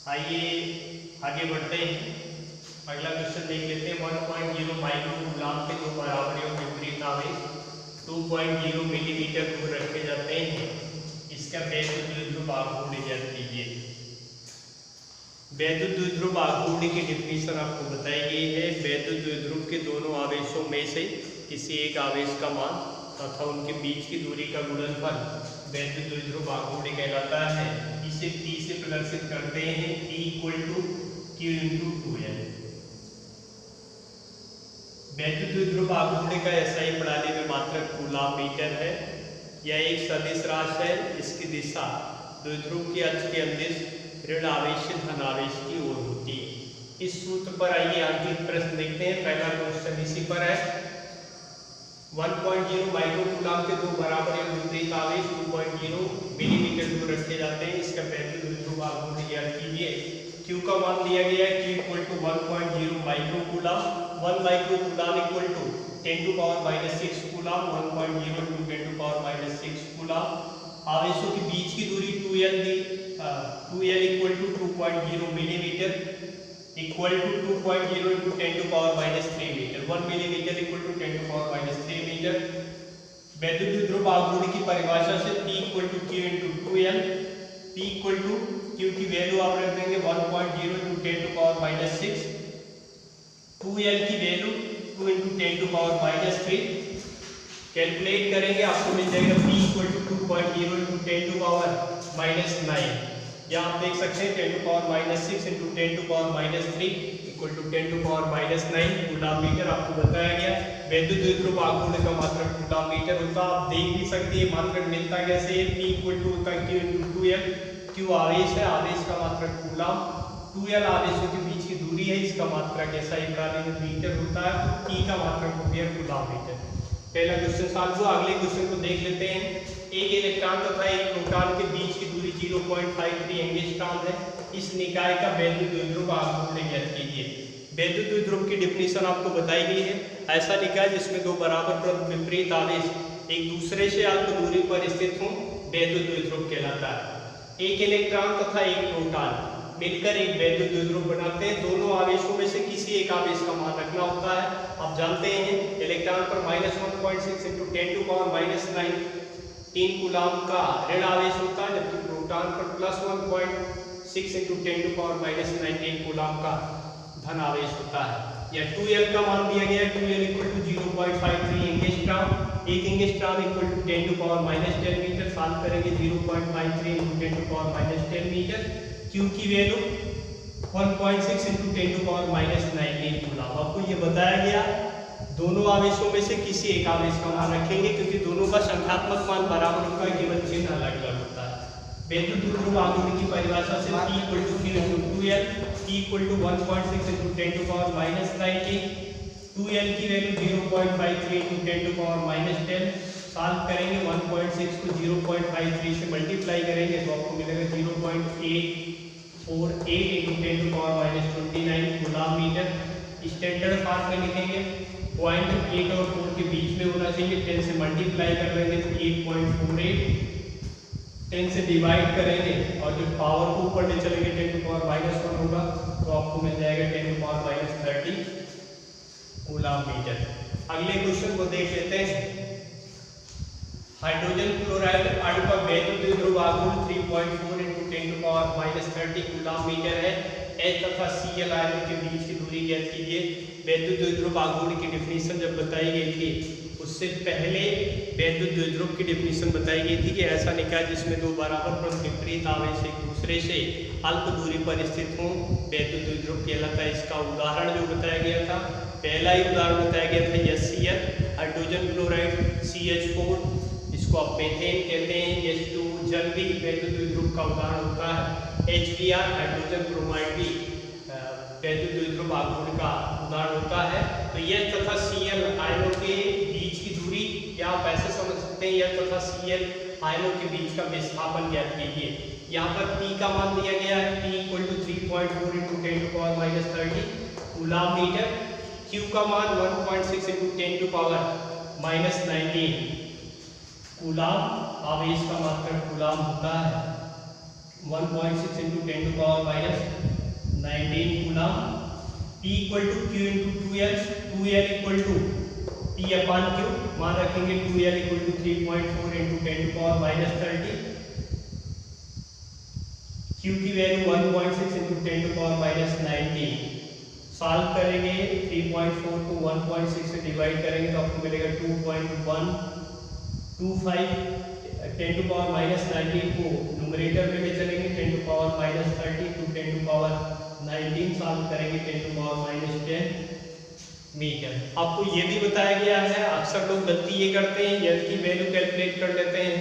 आइए आगे बढ़ते हैं। अगला क्वेश्चन देख लेते हैं। 1.0 माइक्रो कूलाम के दो बराबरी और विपरीत आवेश 2.0 मिलीमीटर दूर रखे जाते हैं। इसका वैद्युत द्विध्रुव आघूर्ण ज्ञात कीजिए। वैद्युत द्विध्रुव आघूर्ण की डिफिनीशन आपको बताई गई है। वैद्युत द्विध्रुव के दोनों आवेशों में से किसी एक आवेश का मान तथा उनके बीच की दूरी का गुणनफल वैद्युत द्विध्रुव आघूर्ण कहलाता है। इसे P से प्रदर्शित करते हैं। P = Q × 2L। वैद्युत द्विध्रुव आघूर्ण का SI प्रणाली में मात्रक कूलाम मीटर है। यह एक सदिश राशि है। इसकी दिशा द्विध्रुव के अक्ष के अंदिश ऋण आवेश से धन आवेश की ओर होती है। इस सूत्र पर आइए अंकित प्रश्न देखते हैं। पहला क्वेश्चन इसी पर है। 1.0 माइक्रो कूलाम के दो बराबर और विपरीत आवेश 2.0 मिलीमीटर दूर रखे जाते हैं। इसका वैद्युत द्विध्रुव आघूर्ण ज्ञात कीजिए। Q का मान दिया गया है। Q = 1.0 micro coulomb. 1 micro coulomb = 10⁻⁻6 coulomb. 1.0 × 10⁻⁻6 coulomb. आवेशों के बीच की दूरी 2L = 2.0 millimetre = 2.0 × 10⁻³ metre. 1 millimetre = 10⁻³ metre. वैद्युत द्विध्रुव आघूर्ण की परिभाषा से P = Q × 2L। P = Q की वैल्यू आप रख देंगे 1.0 × 10⁻⁻6। 2L की वैल्यू 2 × 10⁻³ कैलकुलेट करेंगे, आपको मिल जाएगा P = 2.0 × 10⁻⁹। यहाँ आप देख सकते हैं 10⁻⁻6 × 10⁻³ = 10⁻⁹ कूलाम मीटर। आपको बताया गया वैद्युत द्विध्रुव आघूर्ण का मात्रक कूलाम मीटर होता है। आप देख भी सकते हैं मात्रक मिलता कैसे है। P = होता है Q × 2L। Q आवेश है, आवेश का मात्रक कूलाम। 2L आवेशों के बीच की दूरी है, इसका मात्रक SI प्रणाली में मीटर होता है। तो P का मात्रक हो गया कूलाम मीटर। पहला क्वेश्चन सॉल्व हुआ। अगले क्वेश्चन को देख लेते हैं। एक इलेक्ट्रॉन तथा एक प्रोटॉन के बीच की दूरी 0.53 एंगस्ट्रॉम है। इस निकाय का वैद्युत द्विध्रुव आघूर्ण ज्ञात कीजिए। वैद्युत द्विध्रुव की डिफिनीशन आपको बताई गई है। ऐसा निकाय जिसमें दो बराबर पर विपरीत आवेश एक दूसरे से अल्प दूरी पर स्थित हों वैद्युत द्विध्रुव कहलाता है। एक इलेक्ट्रॉन तथा एक प्रोटॉन मिलकर एक वैद्युत द्विध्रुव बनाते हैं। दोनों आवेशों में से किसी एक आवेश का मान रखना होता है। आप जानते हैं इलेक्ट्रॉन पर -1.6 × 10⁻⁹ 3 कूलाम का ऋण आवेश होता है, जबकि प्रोटॉन पर +1.6 × 10⁻⁹ कूलाम का धन आवेश होता है। या 2L का मान दिया गया है। 2L = 0.53 angstrom. 1 angstrom = 10⁻⁻10 metre. Solve करेंगे 0.53 × 10⁻10 मीटर। Q की वैल्यू 1.6 × 10⁻⁹ कूलाम। आपको ये बताया गया दोनों आवेशों में से किसी एक आवेश का मान रखेंगे, क्योंकि दोनों का संख्यात्मक मान बराबर होता है, केवल चिन्ह अलग अलग होता है। वैद्युत द्विध्रुव आघूर्ण की परिभाषा से P = Q × 2L। P = 1.6 × 10⁻⁹। 2L की वैल्यू 0.53 × 10⁻10। सॉल्व करेंगे 1.6 को 0.53 से मल्टीप्लाई करेंगे तो आपको मिलेगा 0.848 × 10⁻29 कूलाम मीटर। स्टैंडर्ड फॉर्म में लिखेंगे। पॉइंट 8 और 4 के बीच में होना चाहिए। 10 से मल्टीप्लाई कर लेंगे तो 8.48। 10 से डिवाइड करेंगे और जब पावर को ऊपर ले चलेंगे 10⁻⁻1 होगा तो आपको मिल जाएगा 10⁻30 कूलाम मीटर। अगले क्वेश्चन को देख लेते हैं। हाइड्रोजन क्लोराइड अणु का वैद्युत द्विध्रुव आघूर्ण 3.4 × 10⁻30 कूलाम मीटर है। H तथा Cl आयनों के बीच की दूरी ज्ञात कीजिए। वैद्युत द्विध्रुव आघूर्ण की डिफिनीशन जब बताई गई थी उससे पहले वैद्युत द्विध्रुव की डिफिनीशन बताई गई थी कि ऐसा निकाय जिसमें दो बराबर पर विपरीत आवेश एक दूसरे से अल्प दूरी पर स्थित हों वैद्युत द्विध्रुव कहलाता है। इसका उदाहरण जो बताया गया था, पहला ही उदाहरण बताया गया था HCl हाइड्रोजन क्लोराइड, CH4 इसको आप मेथेन कहते हैं, H2 जल भी वैद्युत द्विध्रुव का उदाहरण होता है। HBr हाइड्रोजन ब्रोमाइड भी वैद्युत द्विध्रुव आघूर्ण का उदाहरण होता है। तो H तथा Cl आयनों के बीच की दूरी या आप ऐसे समझ सकते हैं H तथा Cl आयनों के बीच का विस्थापन ज्ञात कीजिए। यहाँ पर P का मान दिया गया है। P = 3.4 × 10⁻30 coulomb metre. Q का मान 1.6 × 10⁻19 कूलाम। आवेश का मात्रक कूलाम होता है। 1.6 × 10⁻⁻ P equal to Q into 2L, 2L equal to P upon Q, मान रखेंगे 2L equal to 3.4 into 10 to power minus 30, Q की value 1.6 into 10 to power minus 19। Solve करेंगे 3.4 को 1.6 से डिवाइड करेंगे तो आपको मिलेगा 2.125, 10 टू पावर माइनस 19 को न्यूमरेटर में ले चलेंगे 10 to power minus 30 to 10 to power 19, solve करेंगे 10 टू पावर माइनस 10 मीटर। आपको ये भी बताया गया है, अक्सर लोग गलती ये करते हैं यल की वैल्यू कैलकुलेट कर लेते हैं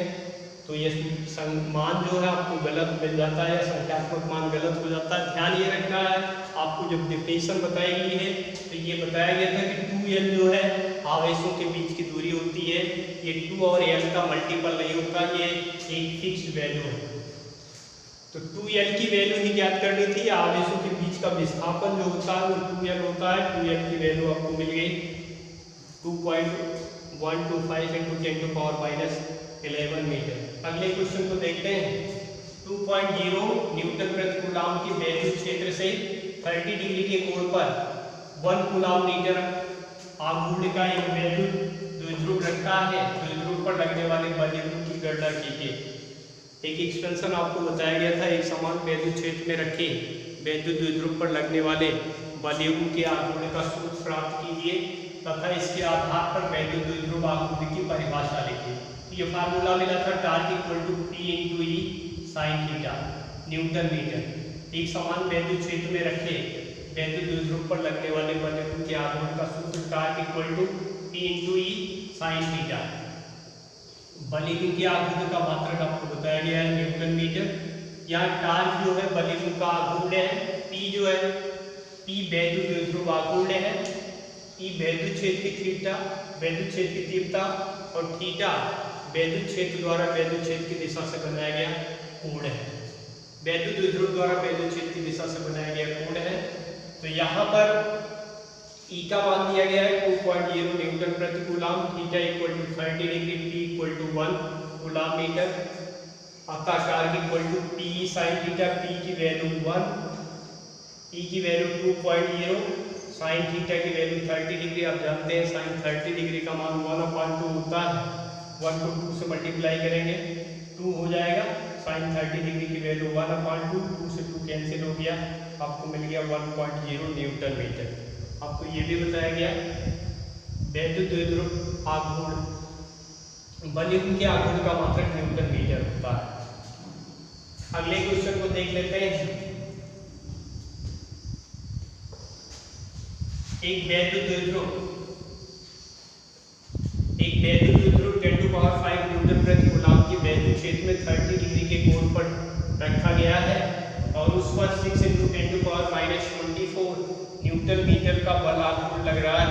तो ये मान जो है आपको गलत मिल जाता है, संख्यात्मक मान गलत हो जाता है। ध्यान ये रखना है, आपको जब डिफिनेशन बताई गई है तो ये बताया गया था कि 2L जो है आवेशों के बीच की दूरी होती है, ये 2 और L का मल्टीपल नहीं होता, ये एक फिक्स्ड वैल्यू है। तो 2L की वैल्यू ही ज्ञात करनी थी, आवेशों के बीच का विस्थापन जो होता है वो 2L होता है। 2L की वैल्यू आपको मिल गई 2.125 into 10 to power minus 11 metre. अगले क्वेश्चन को देखते हैं। 2.0 न्यूटन प्रति कूलाम की वैल्यू क्षेत्र से 30 डिग्री के कोण पर 1 कूलाम मीटर आघूर्ण का एक वैल्यू द्विध्रुव रखा है, द्विध्रुव पर लगने वाले बल की गणना कीजिए। एक एक्सपेंशन आपको बताया गया था, एक समान वैल्यू क्षेत्र में रखे वैद्युत द्विध्रुव पर लगने वाले बलयुग्म के आघूर्ण का सूत्र प्राप्त कीजिए तथा इसके आधार पर वैद्युत द्विध्रुव आघूर्ण की परिभाषा लिखिए। ये फार्मूला मिला था torque equal to P into E sine theta newton metre. एक समान वैद्युत क्षेत्र में रखे वैद्युत द्विध्रुव पर लगने वाले बलयुग्म के आघूर्ण का सूत्र torque equal to P into E sine theta. बलयुग्म के आघूर्ण का मात्रक आपको बताया गया है न्यूटन मीटर। यहाँ टॉर्क जो है बलयुग्म का आघूर्ण है, P जो है P वैद्युत द्विध्रुव आघूर्ण है, E वैद्युत क्षेत्र की तीव्रता, वैद्युत क्षेत्र की तीव्रता और थीटा वैद्युत क्षेत्र द्वारा वैद्युत क्षेत्र की दिशा से बनाया गया कोण है। वैद्युत द्विध्रुव द्वारा वैद्युत क्षेत्र की दिशा से बनाया गया कोण है। तो यहाँ पर E का मान दिया गया है 2.0 न्यूटन प्रति coulomb, theta equal to 30 degree, P equal to 1 coulomb metre, अतः torque equal to P sine theta, P की वैल्यू 1, E की वैल्यू 2.0, साइन थीटा की वैल्यू 30 डिग्री। आप जानते हैं साइन 30 डिग्री का मान 1/2 होता है, 1 को 2 से मल्टीप्लाई करेंगे 2 हो जाएगा। साइन 30 डिग्री की वैल्यू 1/2, 2 से 2 कैंसिल हो गया, आपको मिल गया 1.0 न्यूटन मीटर। आपको ये भी बताया गया वैद्युत द्विध्रुव आघूर्ण बलयुग्म के आघूर्ण का मात्रक न्यूटन मीटर होता है। अगले क्वेश्चन को देख लेते हैं। एक वैद्युत द्विध्रुव 10 टू पावर 5 न्यूटन प्रति कूलाम की वैद्युत क्षेत्र में 30 डिग्री के कोण पर रखा गया है और उस पर 6 into 10 to power minus 24 newton metre का बल आघूर्ण लग रहा है।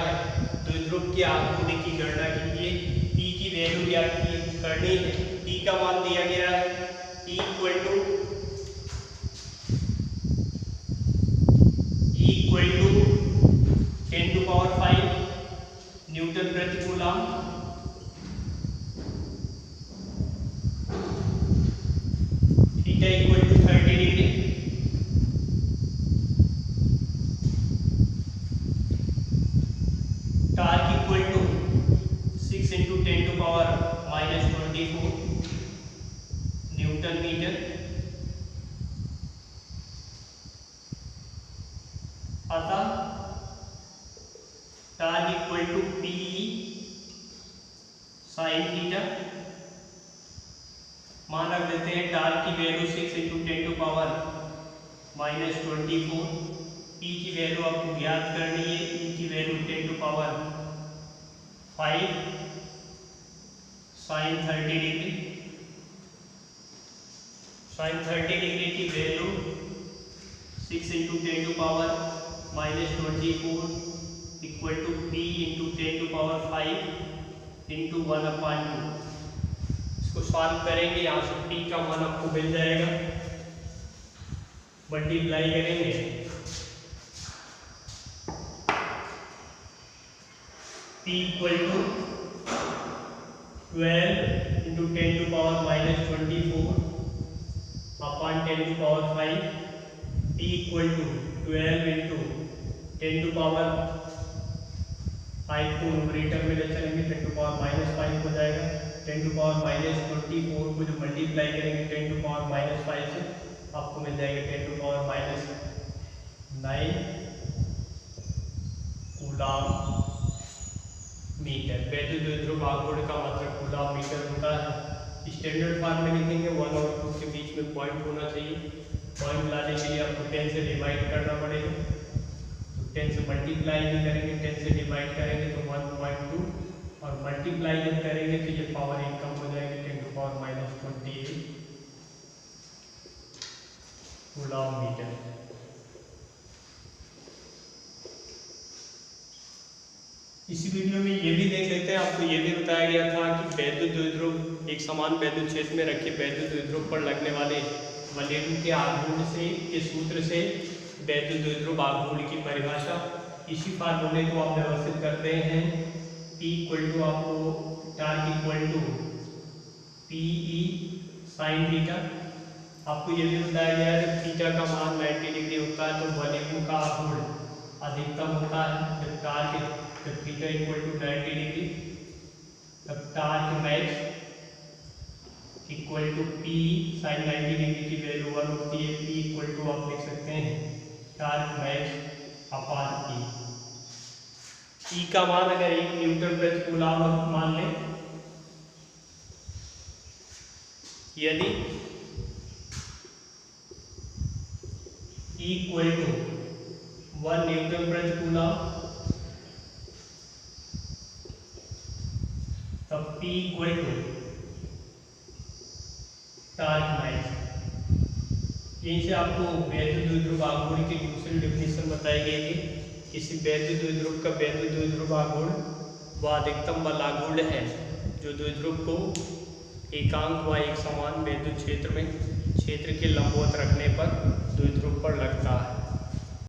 द्विध्रुव के आघूर्ण की गणना कीजिए। E की वैल्यू क्या करनी है, E का मान दिया गया है E equal to 10 to power 5 newton प्रति coulomb, theta equal to 30 degree, torque equal to 6 into 10 to power minus 24 newton metre, अतः torque equal to P sine theta. मान रख देते हैं टॉर्क की value 6 into 10 to power minus 24, P की value आपको ज्ञात करनी है, E की value 10 to power 5 sine 30 degree, sine 30 degree की value 6 into 10 to power minus 24 equal to P into 10 to power 5 into 1/2। इसको सॉल्व करेंगे, यहाँ से P का मान आपको मिल जाएगा, मल्टीप्लाई करेंगे P equal to 12 into 10 to power minus 24 upon 10 to power 5, P equal to 12 into 10 to power 5 को न्यूमरेटर में ले चलेंगे, 10 टू पावर -5 हो जाएगा। 10 टू पावर -24 को जो मल्टीप्लाई करेंगे 10 टू पावर -5 से, आपको मिल जाएगा 10 टू पावर -9 कूलम मीटर। वैद्युत द्विध्रुव आघूर्ण का मतलब कूलम मीटर होता है। स्टैंडर्ड फॉर्म में लिखेंगे 1 और 2 के बीच में पॉइंट होना चाहिए। पॉइंट लाने के लिए आपको 10 से डिवाइड करना पड़ेगा, तो 10 से मल्टीप्लाई भी करेंगे, 10 से डिवाइड करेंगे तो 1.2 और मल्टीप्लाई जब करेंगे तो ये पावर 1 कम हो जाएगी, 10 टू पावर -28 कूलम मीटर। इसी वीडियो में ये भी देख लेते हैं, आपको ये भी बताया गया था कि वैद्युत द्विध्रुव एक समान वैद्युत क्षेत्र में रखे वैद्युत द्विध्रुव पर लगने वाले वलयों के आघूर्ण से के सूत्र से वैद्युत द्विध्रुव आघूर्ण की परिभाषा इसी फार्मूले को आप व्यवस्थित करते हैं। P इक्वल टू आपको torque equal to PE sin theta. आपको ये भी बताया गया है जब थीटा का मान 90 डिग्री होता है तो वलयों का आघूर्ण अधिकतम होता है। जब थीटा इक्वल टू 90 डिग्री तब torque max equal to P sin 90 degree की वैल्यू 1 होती है। P इक्वल टू आप लिख सकते हैं टार्क मैक्स अपान E। E का मान अगर 1 न्यूटन प्रति कूलम मान लें, यदि E इक्वल टू 1 न्यूटन प्रति कूलम तब P equal to torque max. यहीं से आपको वैद्युत द्विध्रुव आघूर्ण की दूसरी डेफिनेशन बताई गई थी। किसी वैद्युत द्विध्रुव का वैद्युत द्विध्रुव आघूर्ण वह अधिकतम बल आघूर्ण है जो द्विध्रुव को एकांक व एक समान वैद्युत क्षेत्र के लंबवत रखने पर द्विध्रुव पर लगता है।